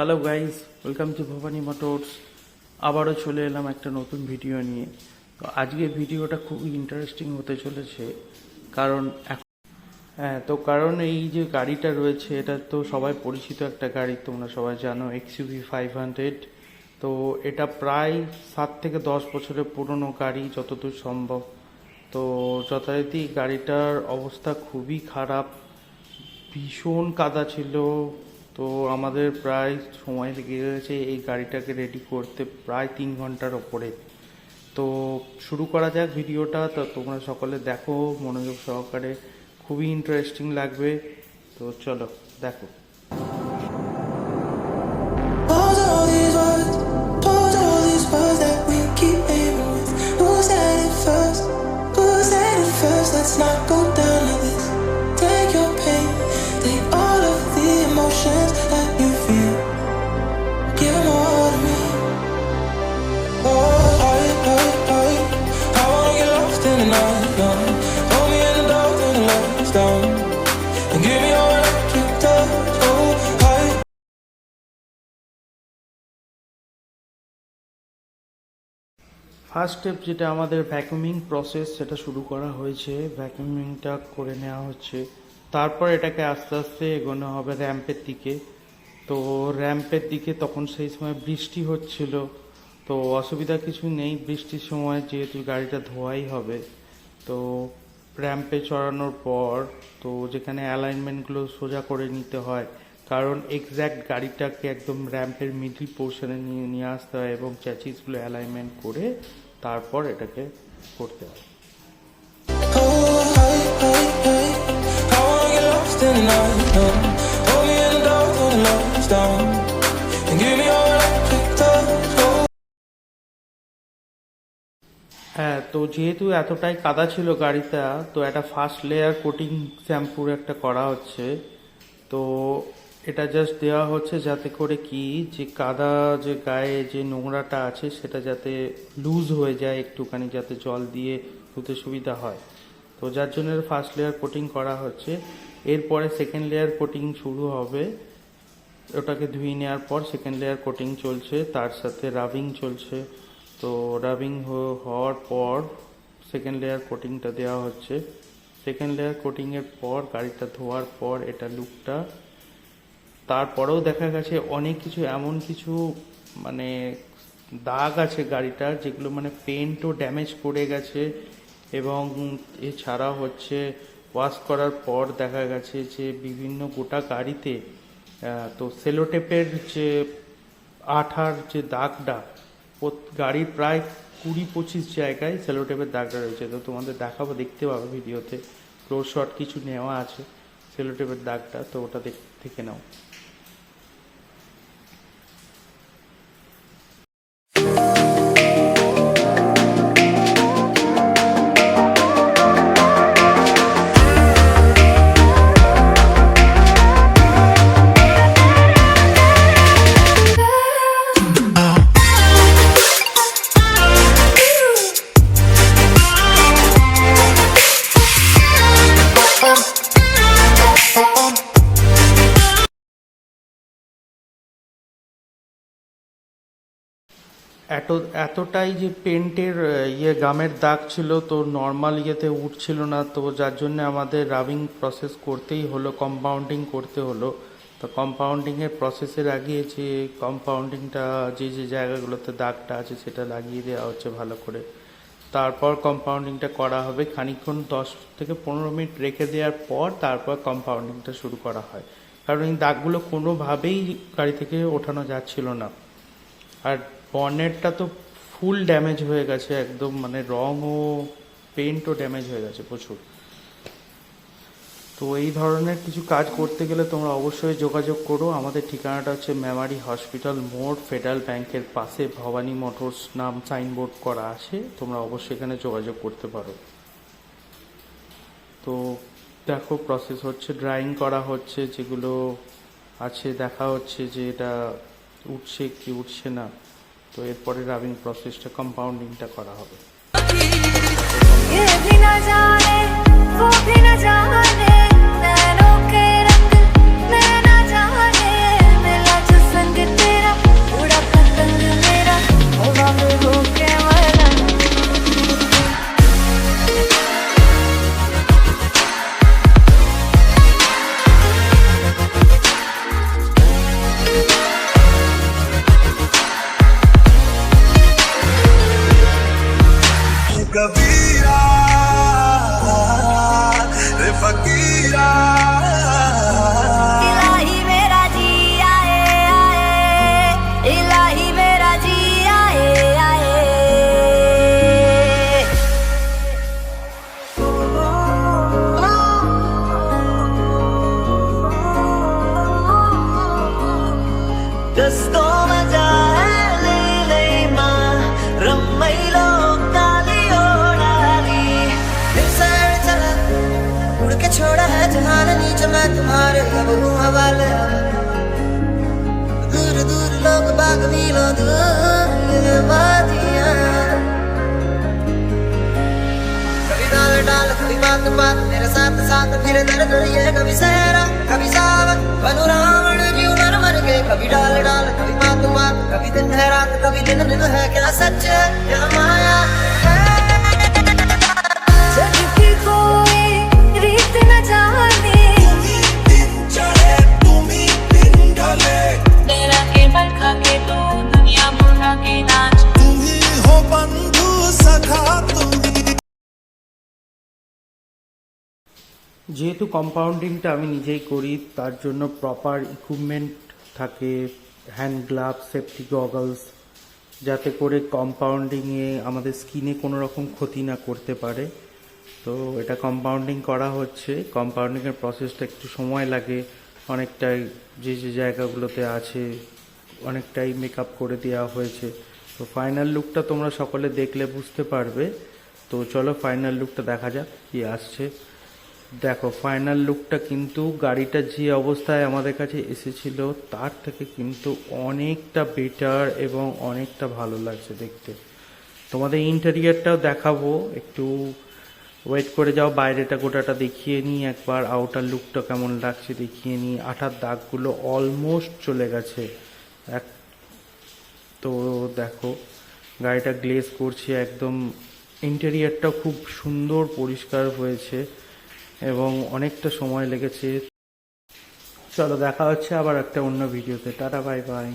Hello guys, welcome to Bhavani Motors. আবারও চলে এলাম একটা নতুন ভিডিও নিয়ে। তো আজকের ভিডিওটা খুবই ইন্টারেস্টিং হতে চলেছে, কারণ কারণ এই যে গাড়িটা রয়েছে এটা তো সবাই পরিচিত একটা গাড়ি, তোমরা সবাই জানো, XUV 500। তো এটা প্রায় 7 থেকে 10 বছরের পুরনো গাড়ি যতদূর সম্ভব। তো যথারীতি গাড়িটার অবস্থা খুবই খারাপ, ভীষণ কাদা ছিল। তো আমাদের প্রায় সময় লেগে গেছে এই গাড়িটাকে রেডি করতে, প্রায় 3 ঘন্টার ওপরে। তো শুরু করা যাক ভিডিওটা। তো তোমরা সকলে দেখো মনোযোগ সহকারে, খুবই ইন্টারেস্টিং লাগবে। তো চলো দেখো। Let's not go down like this. Take your pain, take all of the emotions that you feel. Give them all to me. Oh, I wanna get lost in the night. Hold me in the dark till the lights down, and give me your electric touch. Oh, first step যেটা আমাদের ভ্যাকুমিং process, সেটা শুরু করা হয়েছে। ভ্যাকুমিংটা করে নেওয়া হচ্ছে, তারপর এটাকে আস্তে আস্তে এগোনো হবে র্যাম্পের দিকে। তো র্যাম্পের দিকে তখন সেই সময় বৃষ্টি হচ্ছিল, তো অসুবিধা কিছু নেই। বৃষ্টির সময় যেহেতু গাড়িটা ধোয়াই হবে, তো র্যাম্পে চড়ানোর পর তো যেখানে অ্যালাইনমেন্টগুলো সোজা করে নিতে হয়, কারণ এক্স্যাক্ট গাড়িটাকে একদম র্যাম্পের মিডল পোর্শনে নিয়ে আসতে হয় এবং চ্যাচিসগুলো অ্যালাইনমেন্ট করে তারপর এটাকে করতে হয়। I wanna get lost in the night. Hold me in the dark till the lights down, and give me your electric touch. হ্যাঁ, তো যেহেতু এতটাই কাদা ছিল গাড়িটা, তো একটা ফার্স্ট লেয়ার কোটিং শ্যাম্পুর একটা করা হচ্ছে। তো এটা জাস্ট দেওয়া হচ্ছে যাতে করে কি যে কাদা যে গায়ে যে নোংরাটা আছে সেটা যাতে লুজ হয়ে যায় একটুখানি, যাতে জল দিয়ে ধুতে সুবিধা হয়। তো যার জন্য ফার্স্ট লেয়ার কোটিং করা হচ্ছে। এরপরে সেকেন্ড লেয়ার কোটিং শুরু হবে। ওটাকে ধুয়ে নেওয়ার পর সেকেন্ড লেয়ার কোটিং চলছে, তার সাথে রাবিং চলছে। তো রাবিং হওয়ার পর সেকেন্ড লেয়ার কোটিংটা দেওয়া হচ্ছে। সেকেন্ড লেয়ার কোটিংয়ের পর গাড়িটা ধোয়ার পর এটা লুকটা। তারপরেও দেখা গেছে অনেক কিছু এমন কিছু মানে দাগ আছে গাড়িটার, যেগুলো মানে পেন্টও ড্যামেজ করে গেছে। এবং এছাড়া হচ্ছে ওয়াশ করার পর দেখা গেছে যে বিভিন্ন গোটা গাড়িতে তো সেলোটেপের যে আঠার যে দাগটা, গাড়ির প্রায় 20-25 জায়গায় সেলোটেপের দাগটা রয়েছে। তো তোমাদের দেখাবো, দেখতে পাবো ভিডিওতে, ক্লোজ শট কিছু নেওয়া আছে সেলোটেপের দাগটা, তো ওটা দেখে নাও। এতটাই যে পেন্টের গামের দাগ ছিল, তো নর্মাল ইয়েতে উঠছিল না। তো যার জন্য আমাদের রাবিং প্রসেস করতেই হলো, কম্পাউন্ডিং করতে হলো। তো কম্পাউন্ডিংয়ের প্রসেসের আগে যে কম্পাউন্ডিংটা যে জায়গাগুলোতে দাগটা আছে সেটা লাগিয়ে দেওয়া হচ্ছে ভালো করে। তারপর কম্পাউন্ডিংটা করা হবে খানিকক্ষণ, 10 থেকে 15 মিনিট রেখে দেওয়ার পর তারপর কম্পাউন্ডিংটা শুরু করা হয়, কারণ এই দাগগুলো কোনোভাবেই গাড়ি থেকে ওঠানো যাচ্ছিল না। আর বনেটটা তো ফুল ড্যামেজ হয়ে গেছে একদম, মানে রং ও পেন্টও ড্যামেজ হয়ে গেছে প্রচুর। তো এই ধরনের কিছু কাজ করতে গেলে তোমরা অবশ্যই যোগাযোগ করো। আমাদের ঠিকানাটা হচ্ছে মেমারি হসপিটাল মোড়, ফেডারেল ব্যাংকের পাশে ভবানী মোটরস নাম সাইনবোর্ড করা আছে, তোমরা অবশ্যই এখানে যোগাযোগ করতে পারো। তো দেখো প্রসেস হচ্ছে, ড্রাইং করা হচ্ছে, যেগুলো আছে দেখা হচ্ছে যে এটা উঠছে কি উঠছে না। তো এরপরে রাবিং প্রসেসটা, কম্পাউন্ডিংটা করা হবে। नैनों के रंग नैना जाने, मिला जो संग Gusto majale ma rammailo kaliyonali निसर चला उड़ के छोड़ा है जहान नीचे मैं तुम्हारे अब हूँ हवाले दूर दूर लोग बाग मीलों दूर ये वादियाँ कभी डाल डाल कभी बात बात तेरे साथ साथ फिर दर्द ये कभी सहरा कभी सावन बनू रावण जीव मर मर के कभी डाल डाल कभी बात बात कभी दिन है रात कभी दिन दिन है क्या सच है क्या माया है जग की कोई रीत न जाने मेरा केवल खा के तू दुनिया बुढ़ा के नाच যেহেতু কম্পাউন্ডিংটা আমি নিজেই করি, তার জন্য প্রপার ইকুইপমেন্ট থাকে, হ্যান্ড গ্লাভ, সেফটি গগলস, যাতে করে কম্পাউন্ডিংয়ে আমাদের স্কিনে কোনো রকম ক্ষতি না করতে পারে। তো এটা কম্পাউন্ডিং করা হচ্ছে। কম্পাউন্ডিংয়ের প্রসেসটা একটু সময় লাগে, অনেকটাই যে যে জায়গাগুলোতে আছে অনেকটাই মেকআপ করে দেওয়া হয়েছে। তো ফাইনাল লুকটা তোমরা সকলে দেখলে বুঝতে পারবে। তো চলো ফাইনাল লুকটা দেখা যাক কি আসছে। দেখো ফাইনাল লুকটা কিন্তু গাড়িটা যে অবস্থায় আমাদের কাছে এসেছিল তার থেকে কিন্তু অনেকটা বেটার এবং অনেকটা ভালো লাগছে দেখতে। তোমাদের ইন্টেরিয়রটাও দেখাবো, একটু ওয়েট করে যাও, বাইরেটা গোটাটা দেখিয়ে নিই একবার, আউটার লুকটা কেমন লাগছে দেখিয়ে নিই। আঠার দাগগুলো অলমোস্ট চলে গেছে। তো দেখো গাড়িটা গ্লেজ করছে একদম, ইন্টেরিয়রটাও খুব সুন্দর পরিষ্কার হয়েছে এবং অনেকটা সময় লেগেছে। চলো দেখা হচ্ছে আবার একটা অন্য ভিডিওতে। Tata, bye bye.